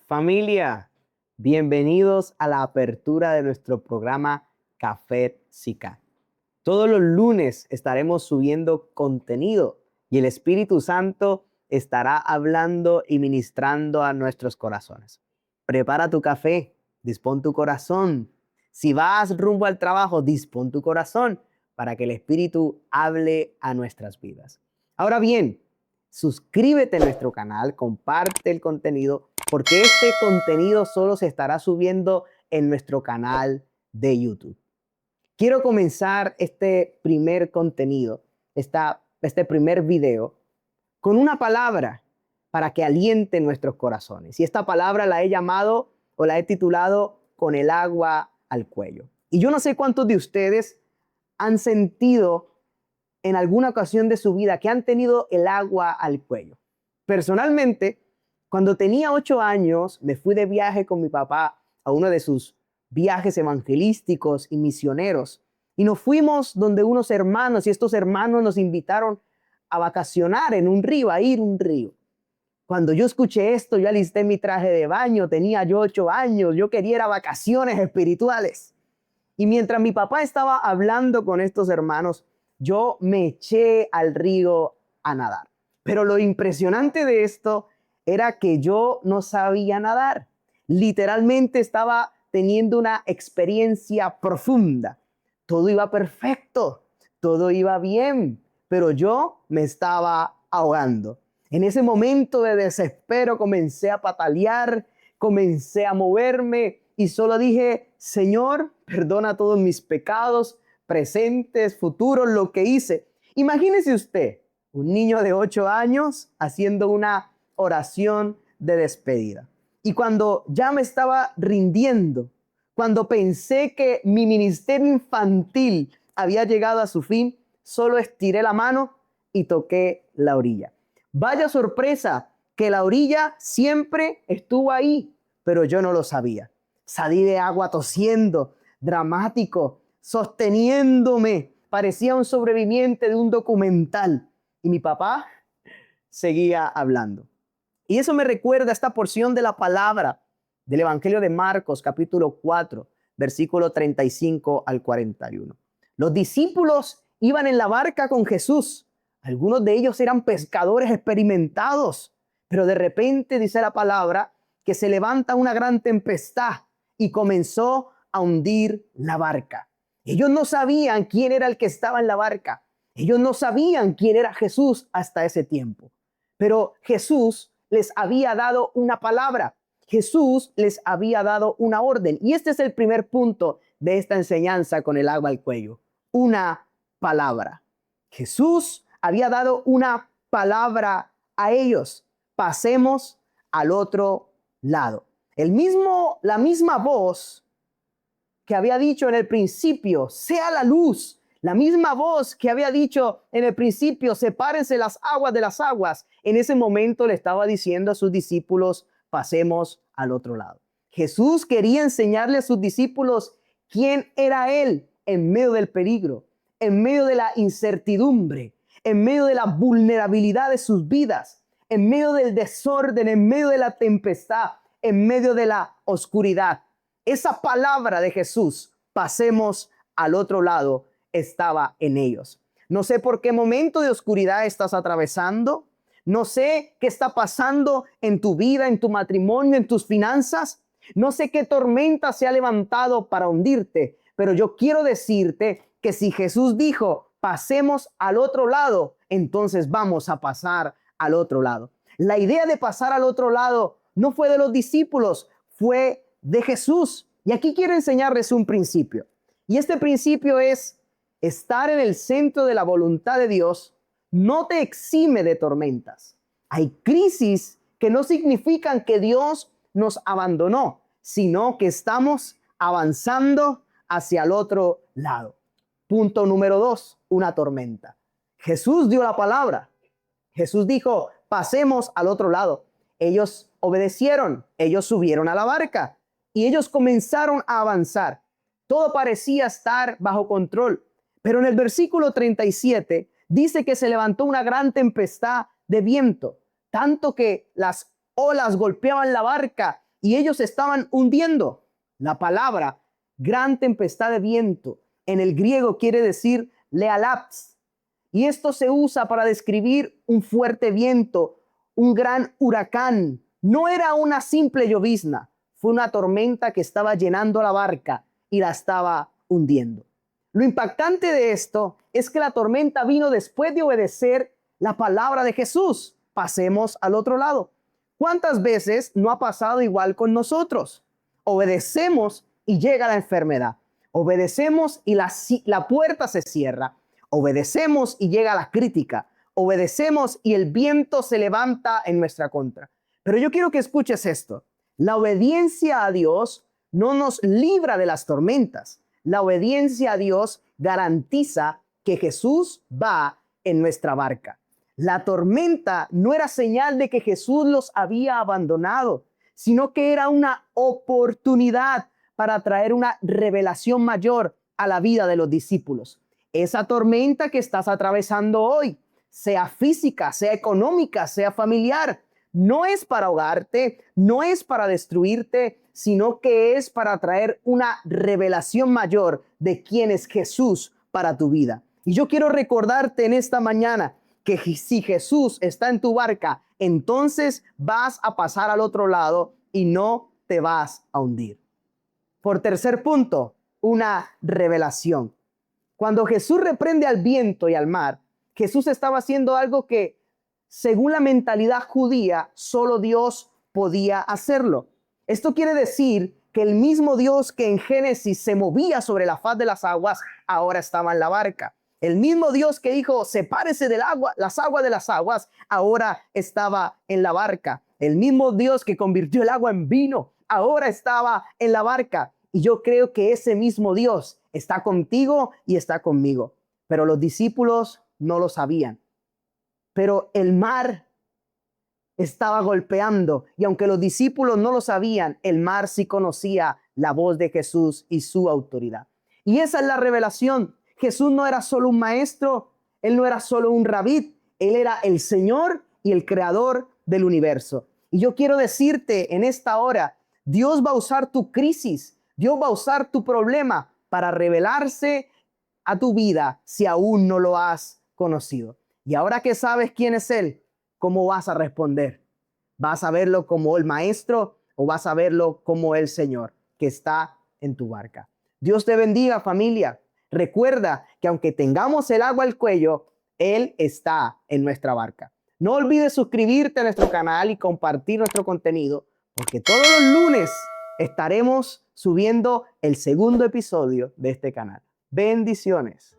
Familia, bienvenidos a la apertura de nuestro programa Café Sica. Todos los lunes estaremos subiendo contenido y el Espíritu Santo estará hablando y ministrando a nuestros corazones. Prepara tu café, dispón tu corazón. Si vas rumbo al trabajo, dispón tu corazón para que el Espíritu hable a nuestras vidas. Ahora bien, suscríbete a nuestro canal, comparte el contenido, porque este contenido solo se estará subiendo en nuestro canal de YouTube. Quiero comenzar este primer contenido, este primer video, con una palabra para que aliente nuestros corazones. Y esta palabra la he llamado o la he titulado Con el agua al cuello. Y yo no sé cuántos de ustedes han sentido en alguna ocasión de su vida que han tenido el agua al cuello. Personalmente, cuando tenía 8 años, me fui de viaje con mi papá a uno de sus viajes evangelísticos y misioneros. Y nos fuimos donde unos hermanos, y estos hermanos nos invitaron a vacacionar en un río, a ir a un río. Cuando yo escuché esto, yo alisté mi traje de baño, tenía yo 8 años, yo quería ir a vacaciones espirituales. Y mientras mi papá estaba hablando con estos hermanos, yo me eché al río a nadar. Pero lo impresionante de esto era que yo no sabía nadar. Literalmente estaba teniendo una experiencia profunda. Todo iba perfecto, todo iba bien, pero yo me estaba ahogando. En ese momento de desespero comencé a patalear, comencé a moverme y solo dije: Señor, perdona todos mis pecados, presentes, futuros, lo que hice. Imagínese usted, un niño de 8 años haciendo una oración de despedida. Y cuando ya me estaba rindiendo, cuando pensé que mi ministerio infantil había llegado a su fin, solo estiré la mano y toqué la orilla. Vaya sorpresa, que la orilla siempre estuvo ahí, pero yo no lo sabía. Salí de agua tosiendo, dramático, sosteniéndome. Parecía un sobreviviente de un documental. Y mi papá seguía hablando. Y eso me recuerda esta porción de la palabra del Evangelio de Marcos, capítulo 4, versículo 35 al 41. Los discípulos iban en la barca con Jesús. Algunos de ellos eran pescadores experimentados, pero de repente dice la palabra que se levanta una gran tempestad y comenzó a hundir la barca. Ellos no sabían quién era el que estaba en la barca. Ellos no sabían quién era Jesús hasta ese tiempo. Pero Jesús les había dado una palabra. Jesús les había dado una orden. Y este es el primer punto de esta enseñanza con el agua al cuello. Una palabra. Jesús había dado una palabra a ellos. Pasemos al otro lado. La misma voz que había dicho en el principio, sea la luz. La misma voz que había dicho en el principio, sepárense las aguas de las aguas. En ese momento le estaba diciendo a sus discípulos, pasemos al otro lado. Jesús quería enseñarle a sus discípulos quién era Él en medio del peligro, en medio de la incertidumbre, en medio de la vulnerabilidad de sus vidas, en medio del desorden, en medio de la tempestad, en medio de la oscuridad. Esa palabra de Jesús, pasemos al otro lado, estaba en ellos. No sé por qué momento de oscuridad estás atravesando. No sé qué está pasando en tu vida, en tu matrimonio, en tus finanzas. No sé qué tormenta se ha levantado para hundirte, pero yo quiero decirte que si Jesús dijo, pasemos al otro lado, entonces vamos a pasar al otro lado. La idea de pasar al otro lado no fue de los discípulos, fue de Jesús. Y aquí quiero enseñarles un principio. Y este principio es: estar en el centro de la voluntad de Dios no te exime de tormentas. Hay crisis que no significan que Dios nos abandonó, sino que estamos avanzando hacia el otro lado. Punto número 2, una tormenta. Jesús dio la palabra. Jesús dijo, pasemos al otro lado. Ellos obedecieron, ellos subieron a la barca y ellos comenzaron a avanzar. Todo parecía estar bajo control. Pero en el versículo 37 dice que se levantó una gran tempestad de viento, tanto que las olas golpeaban la barca y ellos estaban hundiendo. La palabra gran tempestad de viento en el griego quiere decir lealaps, y esto se usa para describir un fuerte viento, un gran huracán. No era una simple llovizna, fue una tormenta que estaba llenando la barca y la estaba hundiendo. Lo impactante de esto es que la tormenta vino después de obedecer la palabra de Jesús. Pasemos al otro lado. ¿Cuántas veces no ha pasado igual con nosotros? Obedecemos y llega la enfermedad. Obedecemos y la puerta se cierra. Obedecemos y llega la crítica. Obedecemos y el viento se levanta en nuestra contra. Pero yo quiero que escuches esto. La obediencia a Dios no nos libra de las tormentas. La obediencia a Dios garantiza que Jesús va en nuestra barca. La tormenta no era señal de que Jesús los había abandonado, sino que era una oportunidad para traer una revelación mayor a la vida de los discípulos. Esa tormenta que estás atravesando hoy, sea física, sea económica, sea familiar, no es para ahogarte, no es para destruirte, sino que es para traer una revelación mayor de quién es Jesús para tu vida. Y yo quiero recordarte en esta mañana que si Jesús está en tu barca, entonces vas a pasar al otro lado y no te vas a hundir. Por tercer punto, una revelación. Cuando Jesús reprende al viento y al mar, Jesús estaba haciendo algo que, según la mentalidad judía, solo Dios podía hacerlo. Esto quiere decir que el mismo Dios que en Génesis se movía sobre la faz de las aguas, ahora estaba en la barca. El mismo Dios que dijo, sepárese del agua, las aguas de las aguas, ahora estaba en la barca. El mismo Dios que convirtió el agua en vino, ahora estaba en la barca. Y yo creo que ese mismo Dios está contigo y está conmigo. Pero los discípulos no lo sabían. Pero el mar estaba golpeando, y aunque los discípulos no lo sabían, el mar sí conocía la voz de Jesús y su autoridad. Y esa es la revelación. Jesús no era solo un maestro, él no era solo un rabí, él era el Señor y el creador del universo. Y yo quiero decirte en esta hora, Dios va a usar tu crisis, Dios va a usar tu problema para revelarse a tu vida si aún no lo has conocido. Y ahora que sabes quién es Él, ¿cómo vas a responder? ¿Vas a verlo como el maestro o vas a verlo como el Señor que está en tu barca? Dios te bendiga, familia. Recuerda que aunque tengamos el agua al cuello, Él está en nuestra barca. No olvides suscribirte a nuestro canal y compartir nuestro contenido, porque todos los lunes estaremos subiendo el segundo episodio de este canal. Bendiciones.